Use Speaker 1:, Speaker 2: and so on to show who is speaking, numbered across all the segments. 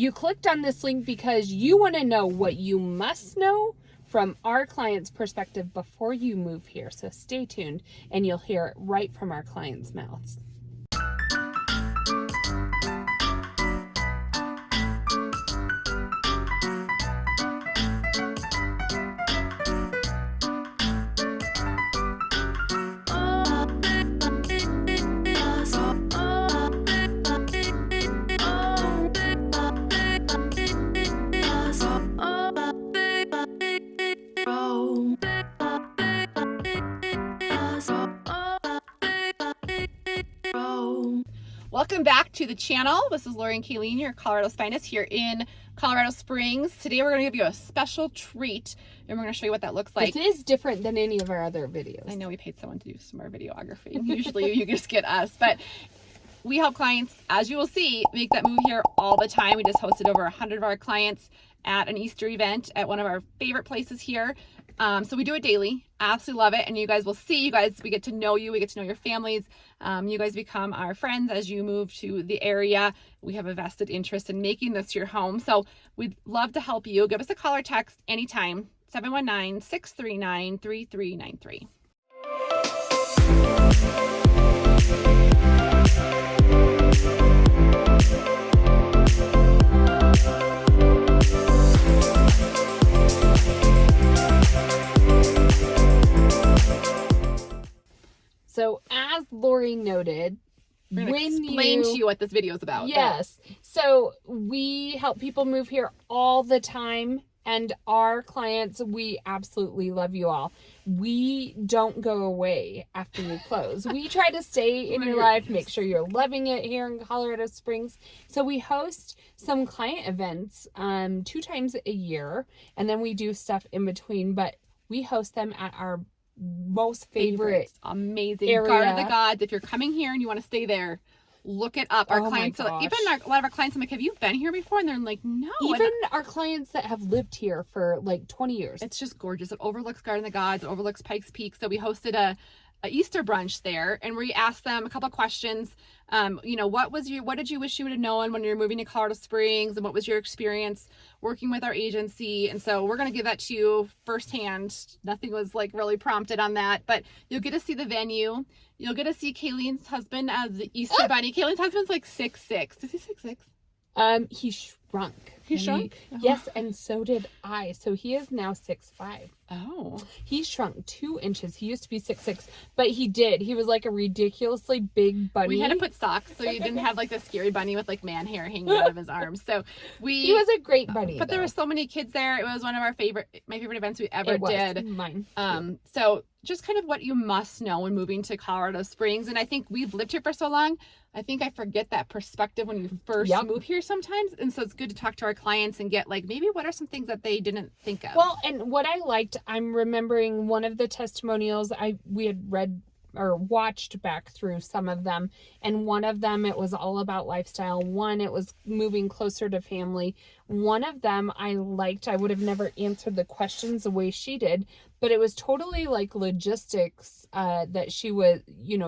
Speaker 1: You clicked on this link because you want to know what you must know from our client's perspective before you move here. So stay tuned and you'll hear it right from our clients' mouths.
Speaker 2: Welcome back to the channel. This is Lori and Kayleen, your Colorado's finest here in Colorado Springs. Today we're going to give you a special treat and we're going to show you what that looks like.
Speaker 1: This is different than any of our other videos.
Speaker 2: I know we paid someone to do some of our videography. Usually you just get us, but we help clients, as you will see, make that move here all the time. We just hosted over 100 of our clients at an Easter event at one of our favorite places here. So we do it daily. Absolutely love it. And you guys will see, we get to know you. We get to know your families. You guys become our friends as you move to the area. We have a vested interest in making this your home. So we'd love to help you. Give us a call or text anytime, 719-639-3393.
Speaker 1: So as Lori noted,
Speaker 2: we're going to explain to you what this video is about.
Speaker 1: Yes. So we help people move here all the time. And our clients, we absolutely love you all. We don't go away after you close. We try to stay in your life, make sure you're loving it here in Colorado Springs. So we host some client events 2 times a year. And then we do stuff in between. But we host them at our most favorite
Speaker 2: amazing
Speaker 1: area.
Speaker 2: Garden of the Gods. If you're coming here and you want to stay there, look it up. Our clients, so even a lot of our clients, I'm like, have you been here before? And they're like, no.
Speaker 1: Even our clients that have lived here for like 20 years.
Speaker 2: It's just gorgeous. It overlooks Garden of the Gods. It overlooks Pikes Peak. So we hosted a Easter brunch there, and we asked them a couple of questions. What did you wish you would have known when you're moving to Colorado Springs, and what was your experience working with our agency? And so we're going to give that to you firsthand. Nothing was like really prompted on that, but you'll get to see the venue. You'll get to see Kayleen's husband as the Easter Bunny. Kayleen's husband's like 6'6". Is he 6'6"?
Speaker 1: He shrunk.
Speaker 2: He shrunk?
Speaker 1: Yes, and so did I. So he is now 6'5".
Speaker 2: Oh.
Speaker 1: He shrunk 2 inches. He used to be 6'6", but he did. He was like a ridiculously big bunny.
Speaker 2: We had to put socks so you didn't have like the scary bunny with like man hair hanging out of his arms. So
Speaker 1: he was a great bunny.
Speaker 2: But there were so many kids there. It was one of my favorite events we ever did.
Speaker 1: Mine.
Speaker 2: So just kind of what you must know when moving to Colorado Springs. And I think we've lived here for so long, I think I forget that perspective when you first move here sometimes. And so it's good to talk to our clients and get like, maybe what are some things that they didn't think of?
Speaker 1: Well, and what I liked, I'm remembering one of the testimonials we had read or watched back through some of them. And one of them, it was all about lifestyle. One, it was moving closer to family. One of them I liked. I would have never answered the questions the way she did, but it was totally like logistics that she would,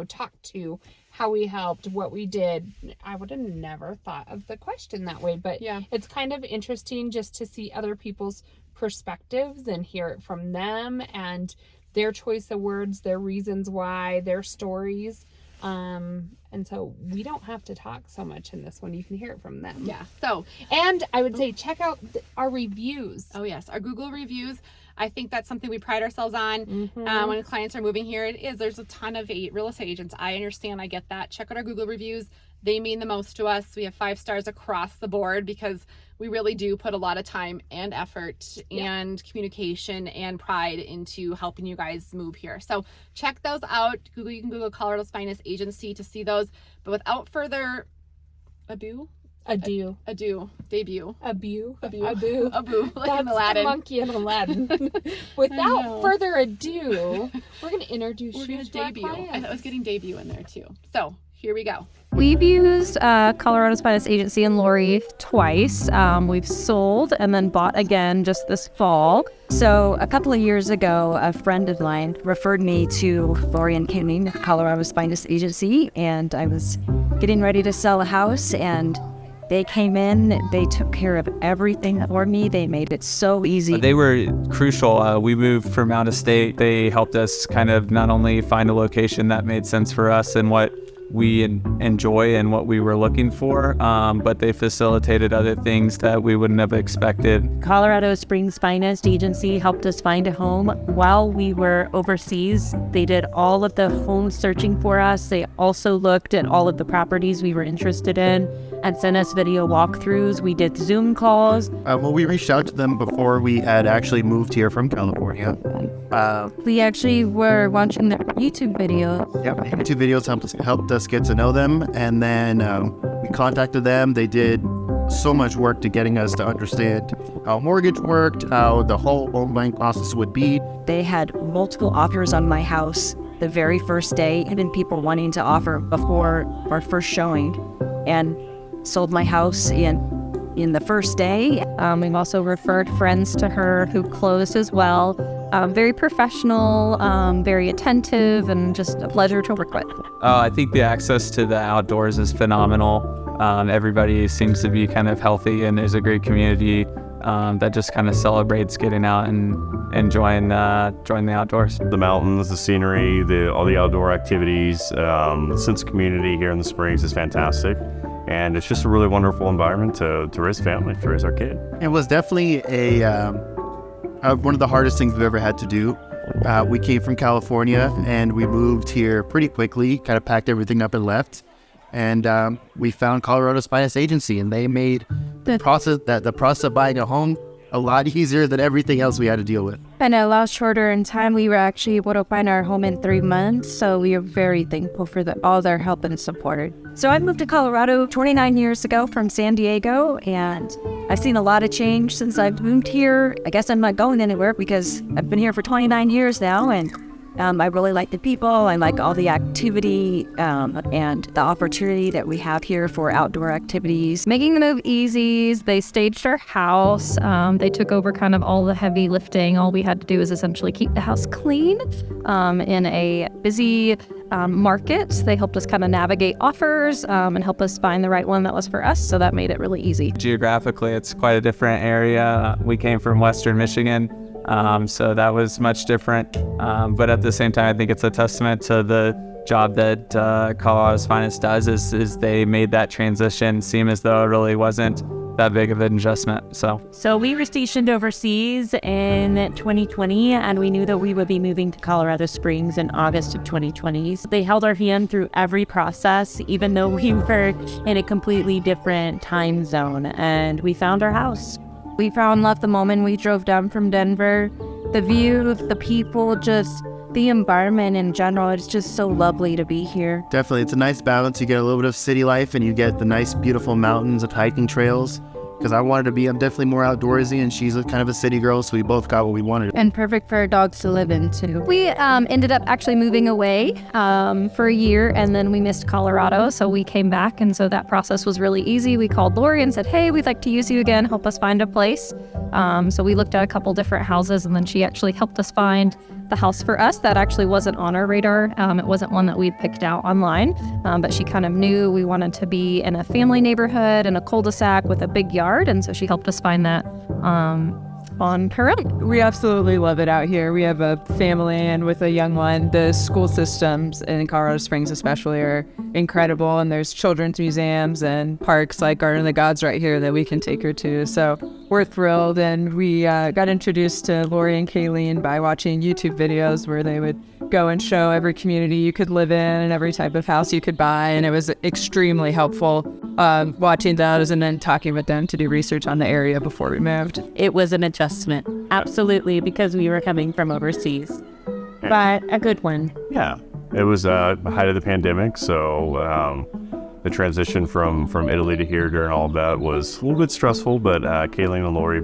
Speaker 1: talk to, how we helped, what we did. I would have never thought of the question that way, but it's kind of interesting just to see other people's perspectives and hear it from them and their choice of words, their reasons why, their stories. And so we don't have to talk so much in this one. You can hear it from them.
Speaker 2: Yeah. So,
Speaker 1: and I would say check out our reviews.
Speaker 2: Oh yes. Our Google reviews. I think that's something we pride ourselves on. When clients are moving here, there's a ton of real estate agents. I understand. I get that. Check out our Google reviews. They mean the most to us. We have 5 stars across the board because we really do put a lot of time and effort and communication and pride into helping you guys move here. So check those out. You can Google Colorado's Finest Agency to see those. But without further adu. Like in Aladdin.
Speaker 1: The monkey in Aladdin. Without further ado, we're going to introduce you to our clients.
Speaker 2: I was getting debut in there too. So here we go.
Speaker 3: We've used Colorado's Finest Agency and Lori twice. We've sold and then bought again just this fall. So a couple of years ago, a friend of mine referred me to Lori and Kayleen, Colorado's Finest Agency, and I was getting ready to sell a house, and They came in, they took care of everything for me. They made it so easy.
Speaker 4: They were crucial. We moved from out of state. They helped us kind of not only find a location that made sense for us and what we enjoy and what we were looking for, but they facilitated other things that we wouldn't have expected.
Speaker 3: Colorado Springs Finest Agency helped us find a home while we were overseas. They did all of the home searching for us. They also looked at all of the properties we were interested in and sent us video walkthroughs. We did Zoom calls.
Speaker 5: Well, we reached out to them before we had actually moved here from California.
Speaker 3: We actually were watching their YouTube video.
Speaker 5: Yeah, YouTube videos helped us get to know them, and then we contacted them. They did so much work to getting us to understand how mortgage worked, how the whole home buying process would be.
Speaker 3: They had multiple offers on my house the very first day, even people wanting to offer before our first showing, and sold my house in the first day. We've also referred friends to her who closed as well. Very professional, very attentive, and just a pleasure to work with.
Speaker 4: I think the access to the outdoors is phenomenal. Everybody seems to be kind of healthy, and there's a great community that just kind of celebrates getting out and enjoying the outdoors.
Speaker 6: The mountains, the scenery, all the outdoor activities, the sense of community here in the Springs is fantastic. And it's just a really wonderful environment to raise family, to raise our kid.
Speaker 5: It was definitely one of the hardest things we've ever had to do. We came from California and we moved here pretty quickly, kind of packed everything up and left. And we found Colorado's Finest Agency, and they made the process of buying a home a lot easier than everything else we had to deal with.
Speaker 3: And a lot shorter in time. We were actually able to find our home in 3 months, so we are very thankful for all their help and support. So I moved to Colorado 29 years ago from San Diego, and I've seen a lot of change since I've moved here. I guess I'm not going anywhere because I've been here for 29 years now, and I really like the people. I like all the activity and the opportunity that we have here for outdoor activities.
Speaker 7: Making the move easy. They staged our house. They took over kind of all the heavy lifting. All we had to do is essentially keep the house clean in a busy market. They helped us kind of navigate offers and help us find the right one that was for us. So that made it really easy.
Speaker 4: Geographically, it's quite a different area. We came from Western Michigan. So that was much different. But at the same time, I think it's a testament to the job that Colorado's Finest does is they made that transition seem as though it really wasn't that big of an adjustment. So
Speaker 3: we were stationed overseas in 2020, and we knew that we would be moving to Colorado Springs in August of 2020. So they held our hand through every process, even though we were in a completely different time zone, and we found our house. We found love the moment we drove down from Denver. The view, the people, just the environment in general, it's just so lovely to be here.
Speaker 5: Definitely, it's a nice balance. You get a little bit of city life and you get the nice, beautiful mountains and hiking trails. Because I'm definitely more outdoorsy, and she's kind of a city girl, so we both got what we wanted.
Speaker 7: And perfect for our dogs to live in, too. We ended up actually moving away for a year, and then we missed Colorado, so we came back, and so that process was really easy. We called Lori and said, hey, we'd like to use you again, help us find a place. So we looked at a couple different houses, and then she actually helped us find the house for us that actually wasn't on our radar. It wasn't one that we'd picked out online, but she kind of knew we wanted to be in a family neighborhood in a cul-de-sac with a big yard, and so she helped us find that on her own.
Speaker 8: We absolutely love it out here. We have a family and with a young one. The school systems in Colorado Springs especially are incredible, and there's children's museums and parks like Garden of the Gods right here that we can take her to. So we're thrilled, and we got introduced to Lori and Kayleen by watching YouTube videos where they would go and show every community you could live in and every type of house you could buy, and it was extremely helpful watching those and then talking with them to do research on the area before we moved.
Speaker 3: It was an adjustment, absolutely, because we were coming from overseas, but a good one.
Speaker 6: Yeah, it was the height of the pandemic, so the transition from Italy to here during all of that was a little bit stressful, but Kayleen and Lori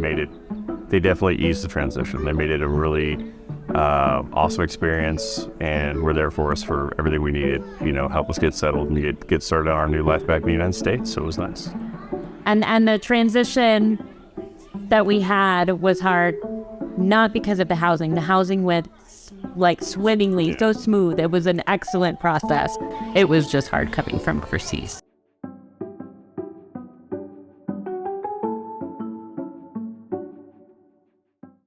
Speaker 6: they definitely eased the transition. They made it a really awesome experience, and were there for us for everything we needed, help us get settled and get started on our new life back in the United States. So it was nice.
Speaker 3: And the transition that we had was hard, not because of the housing. The housing went like swimmingly, so smooth. It was an excellent process. It was just hard coming from overseas.